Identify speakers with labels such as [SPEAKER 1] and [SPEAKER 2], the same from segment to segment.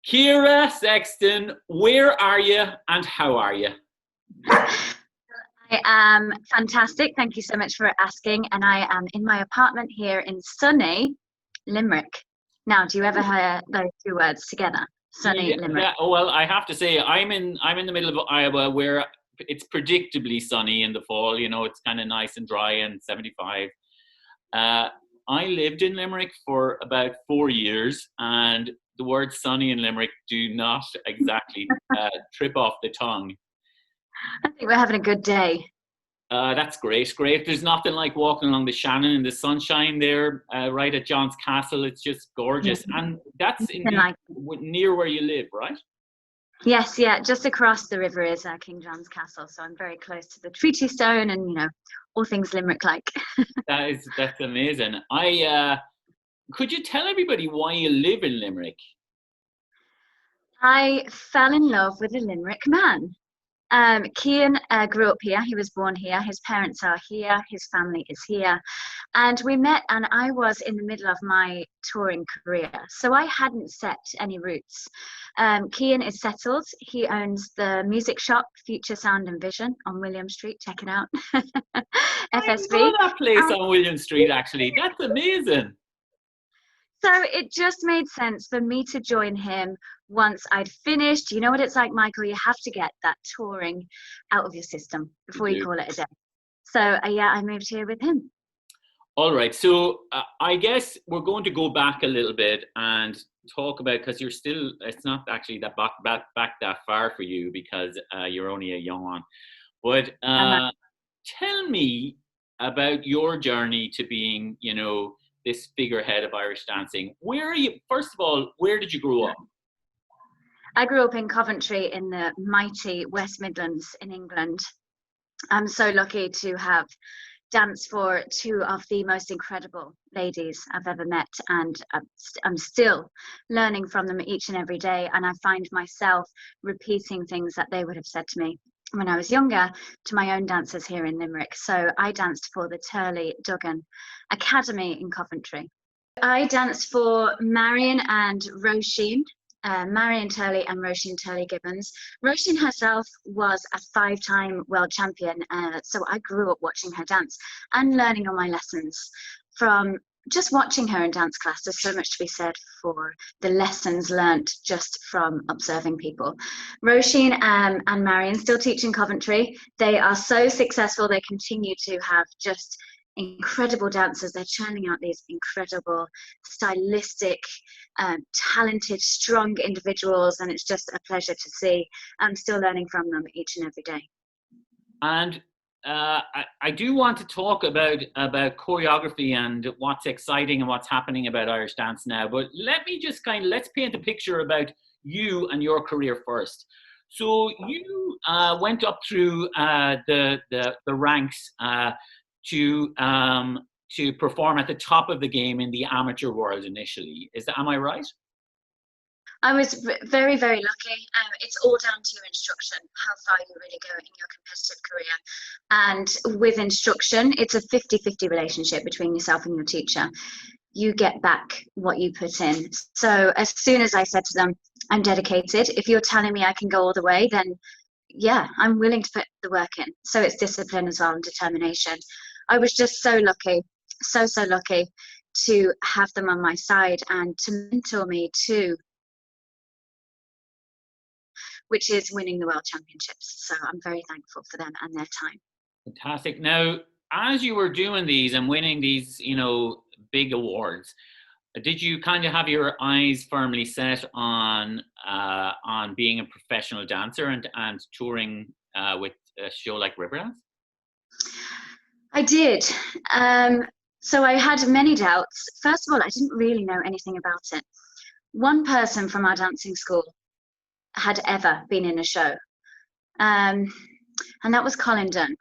[SPEAKER 1] Ciara, Sexton, where are you and how are you?
[SPEAKER 2] I am fantastic. Thank you so much for asking. And I am in my apartment here in sunny Limerick. Now, do you ever hear those two words together? Sunny
[SPEAKER 1] Yeah,
[SPEAKER 2] Limerick.
[SPEAKER 1] well, I have to say, I'm in the middle of Iowa where it's predictably sunny in the fall. It's kind of nice and dry and 75. Uh, I lived in Limerick for about 4 years, and the word sunny in Limerick do not exactly trip off the tongue.
[SPEAKER 2] I think we're having a good day.
[SPEAKER 1] That's great, great. There's nothing like walking along the Shannon in the sunshine there, right at John's Castle. It's just gorgeous. And that's indeed
[SPEAKER 2] Like,
[SPEAKER 1] near where you live, right?
[SPEAKER 2] yes, yeah, just across the river is King John's Castle. So I'm very close to the Treaty Stone and, all things Limerick-like.
[SPEAKER 1] That's amazing. Could you tell everybody why you live in Limerick?
[SPEAKER 2] I fell in love with a Limerick man. Cian grew up here. He was born here. His parents are here. His family is here. And we met, and I was in the middle of my touring career. So I hadn't set any roots. Cian is settled. He owns the music shop Future Sound and Vision on William Street. Check it out. FSV.
[SPEAKER 1] I know that place on William Street, actually. That's amazing.
[SPEAKER 2] So it just made sense for me to join him once I'd finished. You know what it's like, Michael? You have to get that touring out of your system before you call it a day. So yeah, I moved here with him.
[SPEAKER 1] All right. So I guess we're going to go back a little bit and talk about, because it's not actually that back that far for you because you're only a young one. But tell me about your journey to being, this figurehead of Irish dancing. Where are you? First of all, where did you grow up?
[SPEAKER 2] I grew up in Coventry in the mighty West Midlands in England. I'm so lucky to have danced for two of the most incredible ladies I've ever met, and I'm still learning from them each and every day, and I find myself repeating things that they would have said to me when I was younger to my own dancers here in Limerick. So I danced for the Turley Duggan Academy in Coventry. I danced for Marion and Roisin, Marion Turley and Roisin Turley-Gibbons. Roisin herself was a 5-time world champion, so I grew up watching her dance and learning on my lessons from just watching her in dance class. There's so much to be said for the lessons learnt just from observing people. Roisin and Marion still teach in Coventry. They are so successful. They continue to have just incredible dancers. They're churning out these incredible, stylistic, talented, strong individuals, and it's just a pleasure to see. I'm still learning from them each and every day.
[SPEAKER 1] And I do want to talk about choreography and what's exciting and what's happening about Irish dance now. But let me just let's paint a picture about you and your career first. So you went up through the ranks to perform at the top of the game in the amateur world initially. Am I right?
[SPEAKER 2] I was very, very lucky. It's all down to instruction, how far you really go in your competitive career. And with instruction, it's a 50-50 relationship between yourself and your teacher. You get back what you put in. So as soon as I said to them, I'm dedicated, if you're telling me I can go all the way, then yeah, I'm willing to put the work in. So it's discipline as well and determination. I was just so lucky, so lucky to have them on my side and to mentor me too, which is winning the World Championships. So I'm very thankful for them and their time.
[SPEAKER 1] Fantastic. Now, as you were doing these and winning these, big awards, did you kind of have your eyes firmly set on being a professional dancer and touring with a show like Riverdance?
[SPEAKER 2] I did. So I had many doubts. First of all, I didn't really know anything about it. One person from our dancing school had ever been in a show, and that was Colin Dunn.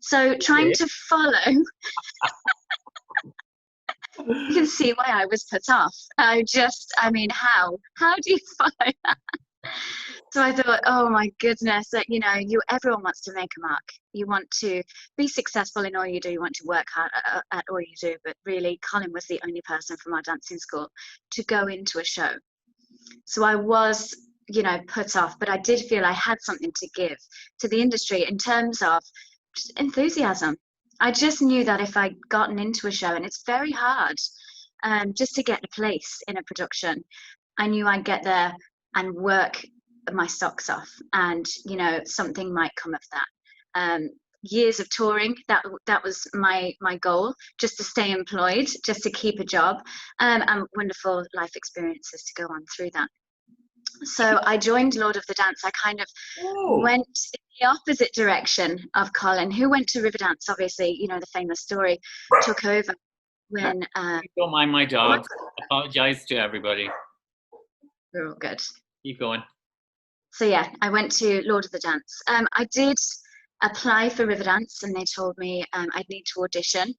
[SPEAKER 2] So trying to follow, you can see why I was put off. How do you follow that? So I thought, oh my goodness, that everyone wants to make a mark. You want to be successful in all you do. You want to work hard at all you do. But really, Colin was the only person from our dancing school to go into a show. So I was, put off, but I did feel I had something to give to the industry in terms of just enthusiasm. I just knew that if I'd gotten into a show, and it's very hard just to get a place in a production, I knew I'd get there and work my socks off, and something might come of that. Years of touring, that was my goal, just to stay employed, just to keep a job, and wonderful life experiences to go on through that. So I joined Lord of the Dance. I kind of went in the opposite direction of Colin, who went to Riverdance. Obviously, the famous story, took over when.
[SPEAKER 1] Don't mind my dogs. Apologize to everybody.
[SPEAKER 2] We're all good.
[SPEAKER 1] Keep going.
[SPEAKER 2] So yeah, I went to Lord of the Dance. I did apply for Riverdance, and they told me I'd need to audition.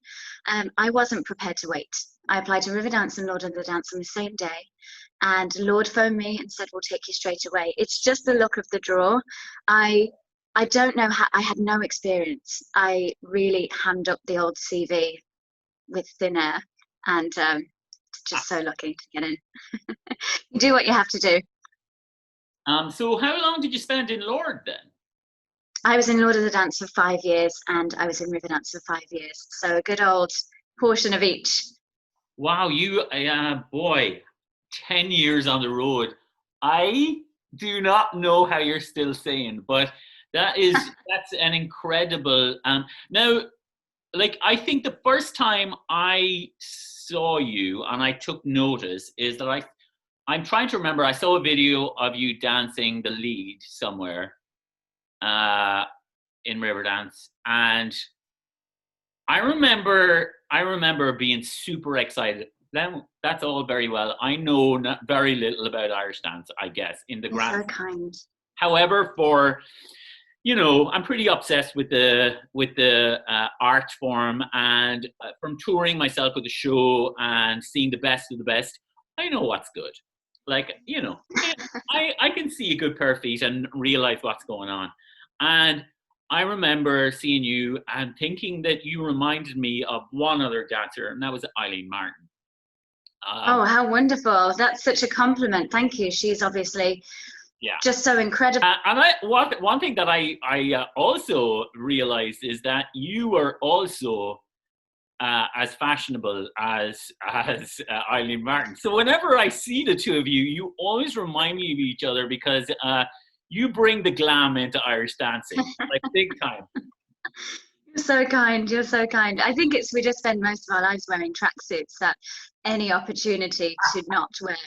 [SPEAKER 2] I wasn't prepared to wait. I applied to Riverdance and Lord of the Dance on the same day, and Lord phoned me and said, "We'll take you straight away." It's just the luck of the draw. I don't know how. I had no experience. I really hammed up the old CV with thin air, and just so lucky to get in. You do what you have to do.
[SPEAKER 1] So how long did you spend in Lord then?
[SPEAKER 2] I was in Lord of the Dance for 5 years, and I was in Riverdance for 5 years. So a good old portion of each.
[SPEAKER 1] Wow, you, boy, 10 years on the road. I do not know how you're still sane, but that's an incredible. Now, like, I think the first time I saw you and I took notice is that I'm trying to remember. I saw a video of you dancing the lead somewhere in Riverdance, and I remember being super excited. Then that's all very well. I know very little about Irish dance, I guess, in the grand.
[SPEAKER 2] So kind.
[SPEAKER 1] However, I'm pretty obsessed with the art form, and from touring myself with the show and seeing the best of the best, I know what's good. Like, I can see a good pair of feet and realize what's going on. And I remember seeing you and thinking that you reminded me of one other dancer, and that was Eileen Martin.
[SPEAKER 2] Oh, how wonderful. That's such a compliment. Thank you. She's obviously just so incredible.
[SPEAKER 1] And one thing that I also realized is that you are also as fashionable as Eileen Martin. So whenever I see the two of you, you always remind me of each other, because you bring the glam into Irish dancing, like big time.
[SPEAKER 2] You're so kind. You're so kind. I think we just spend most of our lives wearing tracksuits at any opportunity to not wear.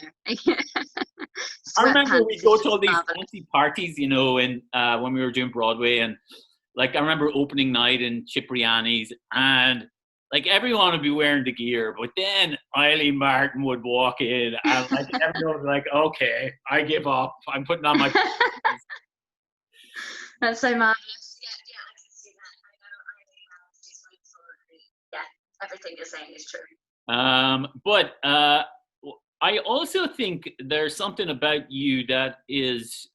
[SPEAKER 1] I remember we go to all these fancy parties, when we were doing Broadway, and like I remember opening night in Cipriani's, and like everyone would be wearing the gear, but then Eileen Martin would walk in, and like everyone was like, "Okay, I give up. I'm putting on my."
[SPEAKER 2] That's so marvelous. Yeah, I can see that. I know Eileen Martin is wonderful. Yeah, everything you're saying is true.
[SPEAKER 1] But I also think there's something about you that is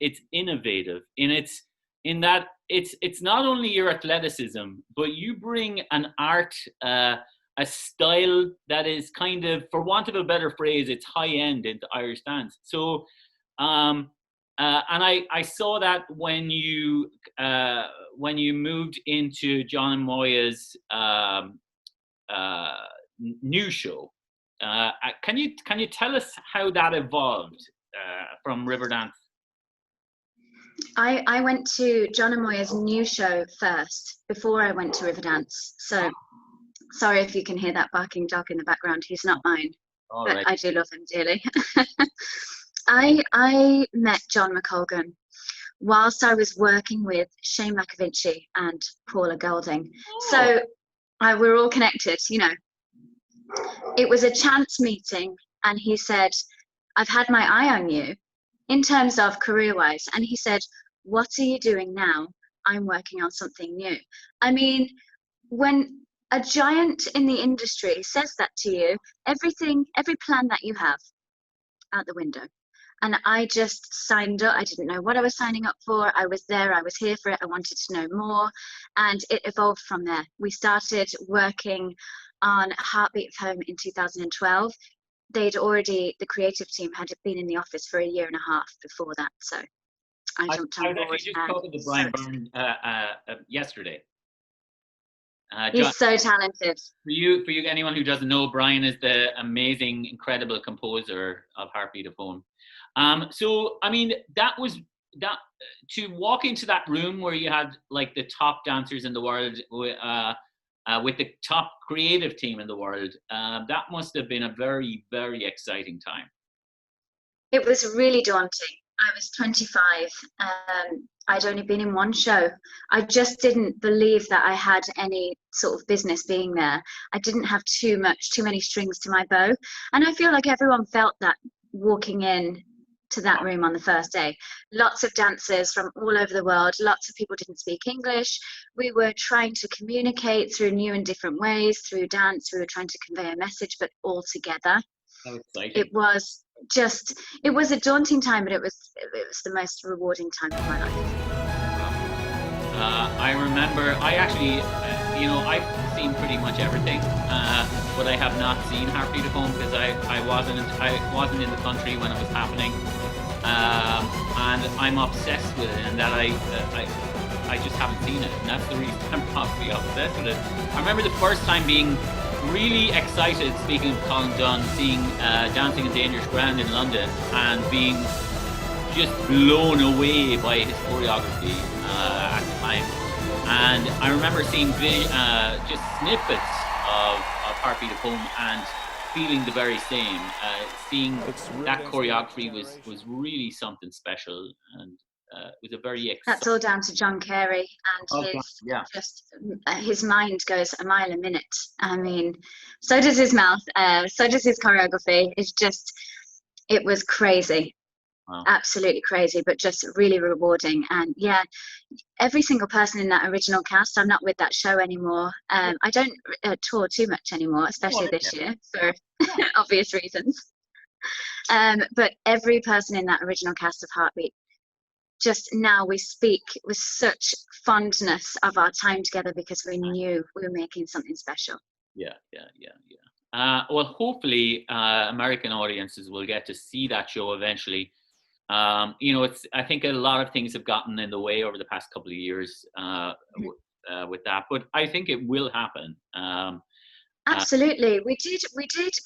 [SPEAKER 1] it's innovative in that it's not only your athleticism, but you bring an art, a style that is kind of, for want of a better phrase, it's high end into Irish dance. So, and I saw that when you moved into John and Moya's new show. Can you tell us how that evolved from Riverdance?
[SPEAKER 2] I went to John and Moya's new show first before I went to Riverdance. So sorry if you can hear that barking dog in the background. He's not mine, but right. I do love him dearly. I met John McColgan whilst I was working with Shane McAvinci and Paula Golding. Oh. So we're all connected, It was a chance meeting, and he said, "I've had my eye on you in terms of career-wise." And he said, "What are you doing now?" "I'm working on something new." I mean, when a giant in the industry says that to you, every plan that you have, out the window. And I just signed up. I didn't know what I was signing up for. I was there. I was here for it. I wanted to know more. And it evolved from there. We started working on Heartbeat of Home in 2012. the creative team had been in the office for a year and a half before that. So I jumped
[SPEAKER 1] I
[SPEAKER 2] on
[SPEAKER 1] was
[SPEAKER 2] board.
[SPEAKER 1] actually just
[SPEAKER 2] And
[SPEAKER 1] talking to
[SPEAKER 2] so
[SPEAKER 1] Brian Byrne yesterday.
[SPEAKER 2] he's so talented.
[SPEAKER 1] For you, anyone who doesn't know, Brian is the amazing, incredible composer of Heartbeat of Home. So, I mean, that to walk into that room where you had like the top dancers in the world with the top creative team in the world, that must have been a very, very exciting time.
[SPEAKER 2] It was really daunting. I was 25. I'd only been in one show. I just didn't believe that I had any sort of business being there. I didn't have too many strings to my bow. And I feel like everyone felt that walking in to that room on the first day. Lots of dancers from all over the world. Lots of people didn't speak English. We were trying to communicate through new and different ways, through dance. We were trying to convey a message, but all together.
[SPEAKER 1] How exciting.
[SPEAKER 2] It was a daunting time, but it was the most rewarding time of my life.
[SPEAKER 1] I remember, I actually, I've seen pretty much everything, but I have not seen Heartbeat of Home because I wasn't in the country when it was happening, and I'm obsessed with it, and that I just haven't seen it, and that's the reason I'm probably obsessed with it. I remember the first time being really excited, speaking of Colin Dunn, seeing Dancing in Dangerous Ground in London and being just blown away by his choreography at the time. And I remember seeing just snippets of Heartbeat of Home and feeling the very same. Seeing that choreography was really something special, and it was a very exciting.
[SPEAKER 2] That's all down to John Carey and his mind goes a mile a minute. I mean, so does his mouth, so does his choreography. It was crazy. Wow. Absolutely crazy, but just really rewarding. And yeah, every single person in that original cast, I'm not with that show anymore. I don't tour too much anymore, especially this year for obvious reasons. But every person in that original cast of Heartbeat, just now we speak with such fondness of our time together because we knew we were making something special.
[SPEAKER 1] Yeah. Well, hopefully American audiences will get to see that show eventually. I think a lot of things have gotten in the way over the past couple of years with that, but I think it will happen.
[SPEAKER 2] Absolutely. We did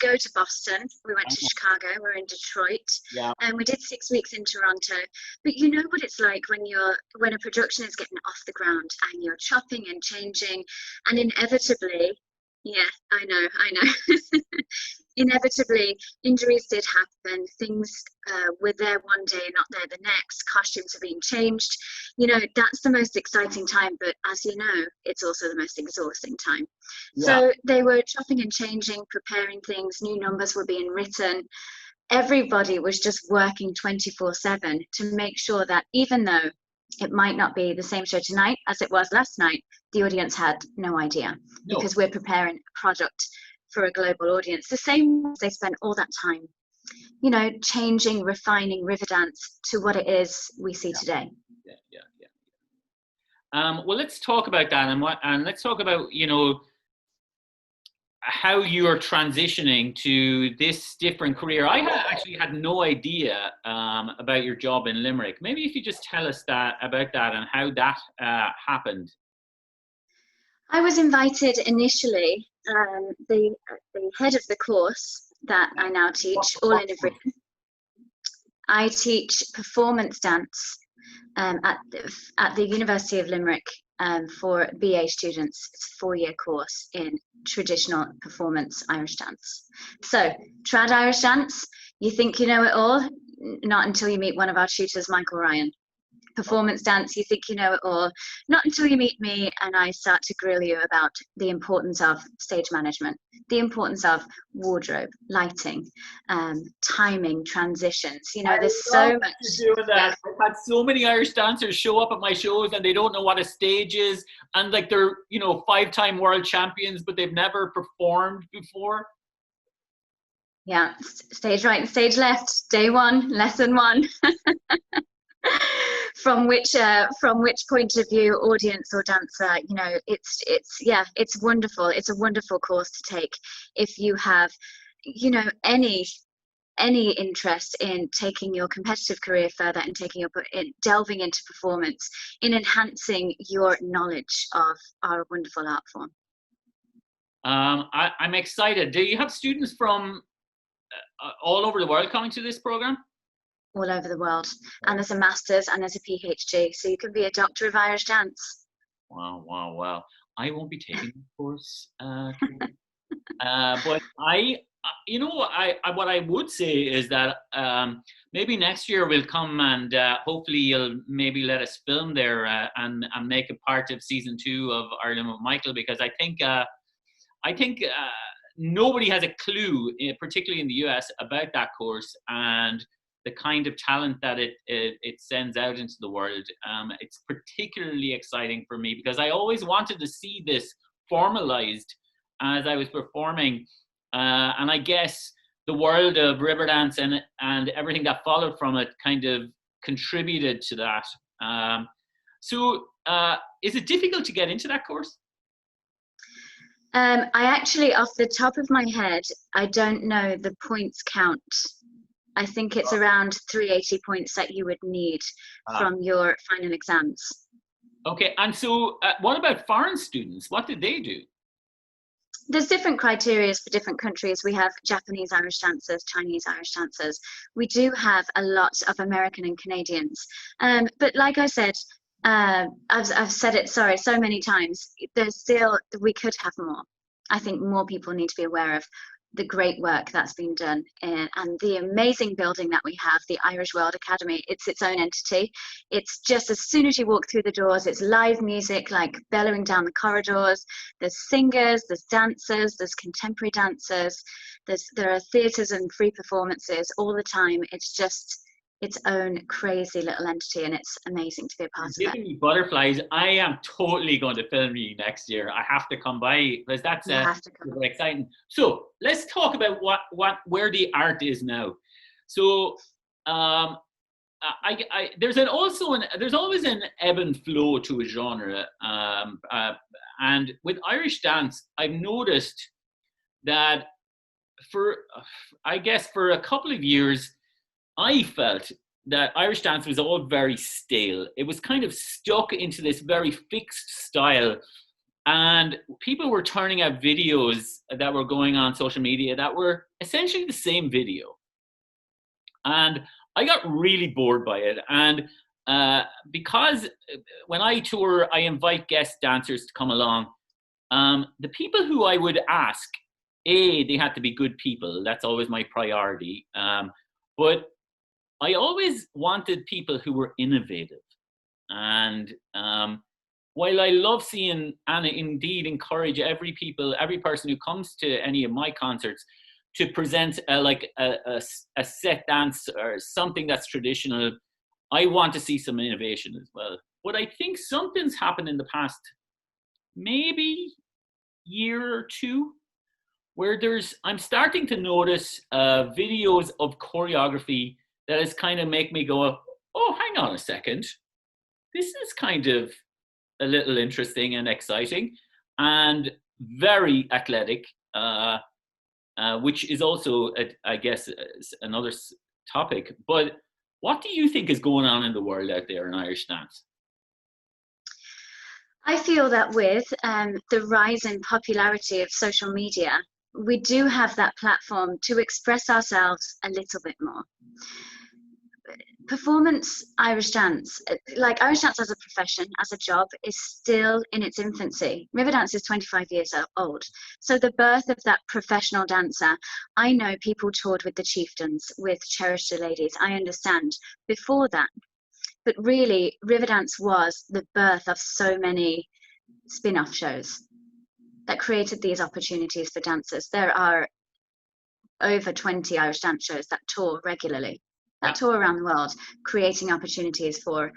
[SPEAKER 2] go to Boston. We went to Chicago. We're in Detroit.
[SPEAKER 1] Yeah.
[SPEAKER 2] And we did 6 weeks in Toronto. But you know what it's like when a production is getting off the ground and you're chopping and changing, and inevitably, yeah, I know. Inevitably, injuries did happen. Things were there one day, not there the next. Costumes are being changed. That's the most exciting time, but as you know, it's also the most exhausting time. Yeah. So they were chopping and changing, preparing things. New numbers were being written. Everybody was just working 24/7 to make sure that even though it might not be the same show tonight as it was last night, the audience had no idea. No. Because we're preparing a product for a global audience. The same as they spent all that time, changing, refining Riverdance to what it is we see today.
[SPEAKER 1] Yeah. Well, let's talk about that, and let's talk about how you're transitioning to this different career. I actually had no idea about your job in Limerick. Maybe if you just tell us about that and how that happened.
[SPEAKER 2] I was invited initially. The head of the course that I now teach, all in a room. I teach performance dance at the University of Limerick for BA students. It's a 4-year course in traditional performance Irish dance. So, trad Irish dance, you think you know it all? Not until you meet one of our tutors, Michael Ryan. Performance dance, you think you know it all. Not until you meet me and I start to grill you about the importance of stage management, the importance of wardrobe, lighting, timing, transitions. There's so much.
[SPEAKER 1] Doing that. Yeah. I've had so many Irish dancers show up at my shows and they don't know what a stage is, and like they're 5-time world champions, but they've never performed before.
[SPEAKER 2] Yeah, stage right and stage left, day 1, lesson 1. From which point of view, audience or dancer, it's wonderful. It's a wonderful course to take if you have you know, any interest in taking your competitive career further and delving into performance, in enhancing your knowledge of our wonderful art form.
[SPEAKER 1] I'm excited. Do you have students from all over the world coming to this program?
[SPEAKER 2] All over the world. And there's a master's and there's a PhD. So you can be a doctor of Irish dance.
[SPEAKER 1] Wow, wow, wow. I won't be taking the course. But what I would say is that maybe next year we'll come and hopefully you'll maybe let us film there and make a part of season 2 of Ireland with Michael, because I think nobody has a clue, particularly in the US, about that course and the kind of talent that it sends out into the world. It's particularly exciting for me because I always wanted to see this formalized as I was performing. And I guess the world of Riverdance and everything that followed from it kind of contributed to that. So is it difficult to get into that course?
[SPEAKER 2] I actually, off the top of my head, I don't know the points count. I think it's around 380 points that you would need from your final exams.
[SPEAKER 1] Okay, and so what about foreign students? What did they do?
[SPEAKER 2] There's different criteria for different countries. We have Japanese Irish dancers, Chinese Irish dancers. We do have a lot of American and Canadians. But like I said, I've said it, so many times, we could have more. I think more people need to be aware of the great work that's been done and the amazing building that we have, the Irish World Academy. It's its own entity. It's just as soon as you walk through the doors, it's live music like bellowing down the corridors. There's singers, there's dancers, there's contemporary dancers, there are theatres and free performances all the time. It's just its own crazy little entity, and it's amazing to be a part of it.
[SPEAKER 1] Giving me butterflies. I am totally going to film you next year. I have to come by because that's super exciting. So let's talk about where the art is now. So there's always an ebb and flow to a genre, and with Irish dance, I've noticed that for a couple of years, I felt that Irish dance was all very stale. It was kind of stuck into this very fixed style. And people were turning out videos that were going on social media that were essentially the same video. And I got really bored by it. And because when I tour, I invite guest dancers to come along. The people who I would ask, they had to be good people. That's always my priority. But I always wanted people who were innovative. And while I love seeing and indeed encourage every person who comes to any of my concerts to present a set dance or something that's traditional, I want to see some innovation as well. But I think something's happened in the past maybe year or two where I'm starting to notice videos of choreography that is kind of make me go, oh, hang on a second. This is kind of a little interesting and exciting and very athletic, which is also, I guess, another topic. But what do you think is going on in the world out there in Irish dance?
[SPEAKER 2] I feel that with the rise in popularity of social media, we do have that platform to express ourselves a little bit more. Performance Irish dance, like Irish dance as a profession, as a job, is still in its infancy. Riverdance is 25 years old. So the birth of that professional dancer, I know people toured with the Chieftains, with Cherish the Ladies, I understand, before that. But really, Riverdance was the birth of so many spin-off shows that created these opportunities for dancers. There are over 20 Irish dance shows that tour regularly, that tour around the world, creating opportunities for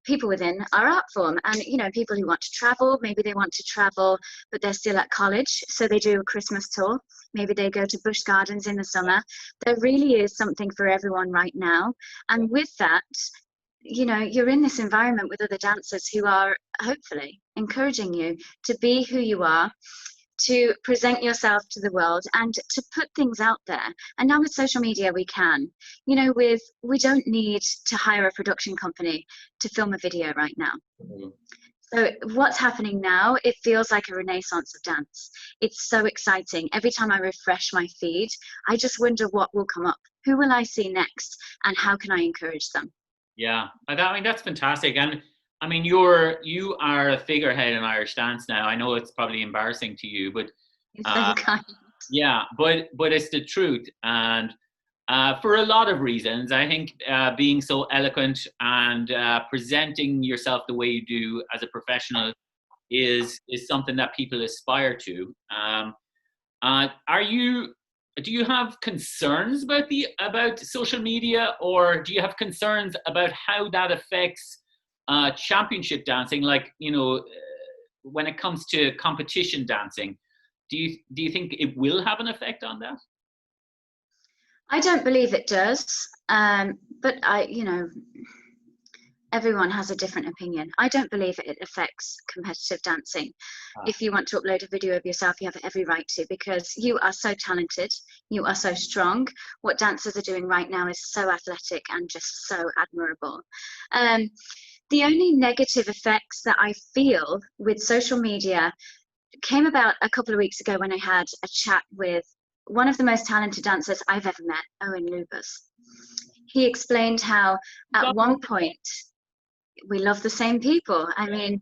[SPEAKER 2] people within our art form. And, you know, people who want to travel, maybe they want to travel, but they're still at college, so they do a Christmas tour. Maybe they go to Busch Gardens in the summer. There really is something for everyone right now. And with that, you know, you're in this environment with other dancers who are hopefully encouraging you to be who you are, to present yourself to the world and to put things out there. And now with social media, we can, you know, we don't need to hire a production company to film a video right now.
[SPEAKER 1] Mm-hmm.
[SPEAKER 2] So what's happening now, it feels like a renaissance of dance. It's so exciting. Every time I refresh my feed, I just wonder what will come up. Who will I see next? And how can I encourage them?
[SPEAKER 1] Yeah, I mean, that's fantastic. And I mean, you are a figurehead in Irish dance now. I know it's probably embarrassing to you, but
[SPEAKER 2] It's so kind.
[SPEAKER 1] yeah, but it's the truth. And for a lot of reasons, I think being so eloquent and presenting yourself the way you do as a professional is something that people aspire to. Do you have concerns about social media, or do you have concerns about how that affects championship dancing? Like, you know, when it comes to competition dancing, do you think it will have an effect on that?
[SPEAKER 2] I don't believe it does, but you know, everyone has a different opinion. I don't believe it affects competitive dancing. If you want to upload a video of yourself, you have every right to, because you are so talented, you are so strong. What dancers are doing right now is so athletic and just so admirable. The only negative effects that I feel with social media came about a couple of weeks ago when I had a chat with one of the most talented dancers I've ever met, Owen Lubers. He explained how at one point, we love the same people. I mean,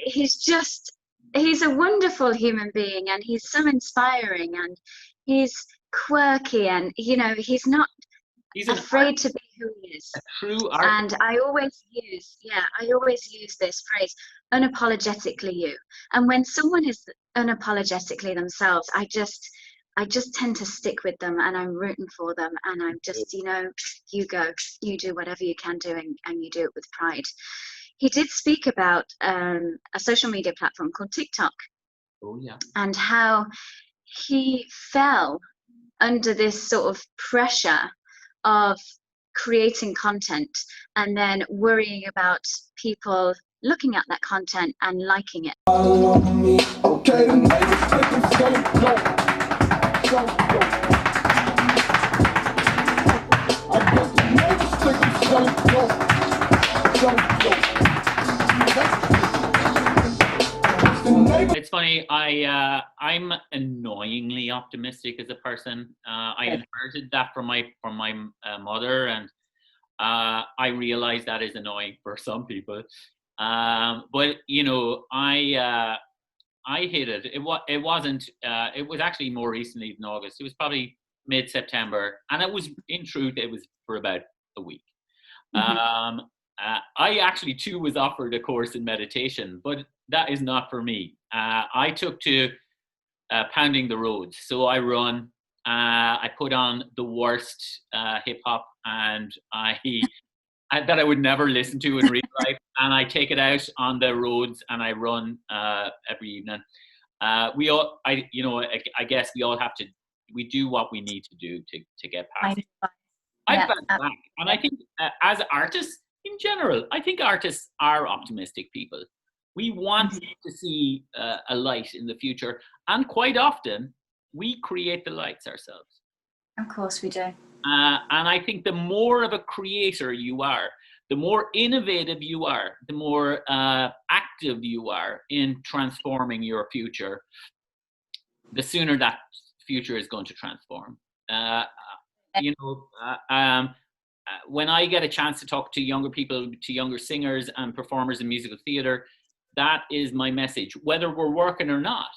[SPEAKER 2] he's a wonderful human being, and he's so inspiring, and he's quirky, and, you know, he's not afraid to be who he is.
[SPEAKER 1] A true art.
[SPEAKER 2] And I always use this phrase, unapologetically you. And when someone is unapologetically themselves, I just tend to stick with them, and I'm rooting for them, and I'm just, you know, you go, you do whatever you can do, and you do it with pride. He did speak about a social media platform called TikTok.
[SPEAKER 1] Oh, yeah.
[SPEAKER 2] And how he fell under this sort of pressure of creating content and then worrying about people looking at that content and liking it.
[SPEAKER 1] It's funny. I'm annoyingly optimistic as a person. I inherited that from my mother, and I realize that is annoying for some people. But you know, I hit it. It wasn't. It was actually more recently than August. It was probably mid-September, and it was, in truth, it was for about a week. Mm-hmm. I actually too was offered a course in meditation, but that is not for me. I took to pounding the roads. So I run. I put on the worst hip hop, and that I would never listen to in real life, and I take it out on the roads, and I run every evening. I guess we all have to. We do what we need to do to get past it. I bounce back, and I think as artists in general, I think artists are optimistic people. We want to see a light in the future, and quite often we create the lights ourselves.
[SPEAKER 2] Of course we do.
[SPEAKER 1] And I think the more of a creator you are, the more innovative you are, the more active you are in transforming your future, the sooner that future is going to transform. When I get a chance to talk to younger people, to younger singers and performers in musical theatre, that is my message, whether we're working or not.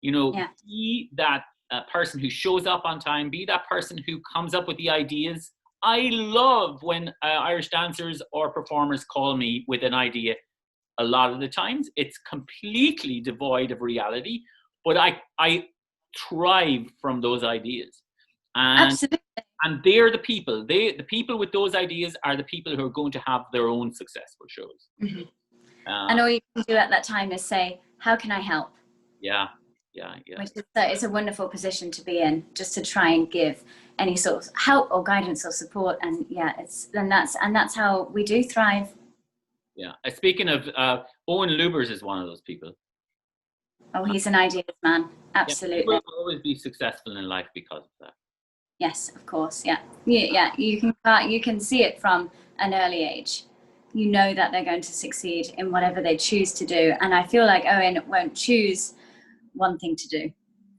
[SPEAKER 1] You know, be that person who shows up on time, be that person who comes up with the ideas. I love when Irish dancers or performers call me with an idea. A lot of the times it's completely devoid of reality, but I thrive from those ideas. And, absolutely. And they're the people. The people with those ideas are the people who are going to have their own successful shows.
[SPEAKER 2] Mm-hmm. And all you can do at that time is say, how can I help?
[SPEAKER 1] Yeah.
[SPEAKER 2] Which is, it's a wonderful position to be in, just to try and give any sort of help or guidance or support. And that's how we do thrive.
[SPEAKER 1] Yeah. Speaking of, Owen Lubers is one of those people.
[SPEAKER 2] Oh, he's an ideas man. Absolutely.
[SPEAKER 1] You will always be successful in life because of that.
[SPEAKER 2] Yes, of course. Yeah. You can see it from an early age. You know that they're going to succeed in whatever they choose to do. And I feel like Owen won't choose one thing to do.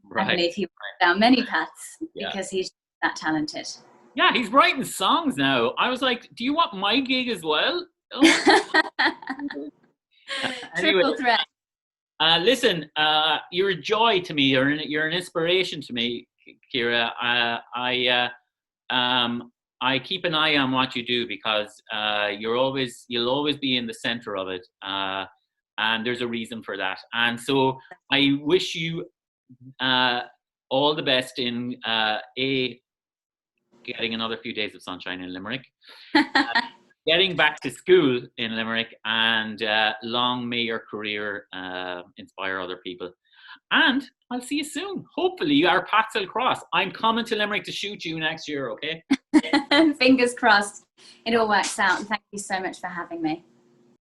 [SPEAKER 1] Right.
[SPEAKER 2] I believe he went down many paths because he's that talented.
[SPEAKER 1] Yeah, he's writing songs now. I was like, do you want my gig as well? Oh. Anyway,
[SPEAKER 2] Triple threat.
[SPEAKER 1] listen, you're a joy to me. You're an inspiration to me, Ciara. I keep an eye on what you do because you'll always be in the center of it, and there's a reason for that. And so I wish you all the best in getting another few days of sunshine in Limerick, getting back to school in Limerick, and long may your career inspire other people. And I'll see you soon. Hopefully our paths will cross. I'm coming to Limerick to shoot you next year, okay?
[SPEAKER 2] Fingers crossed it all works out. And thank you so much for having me.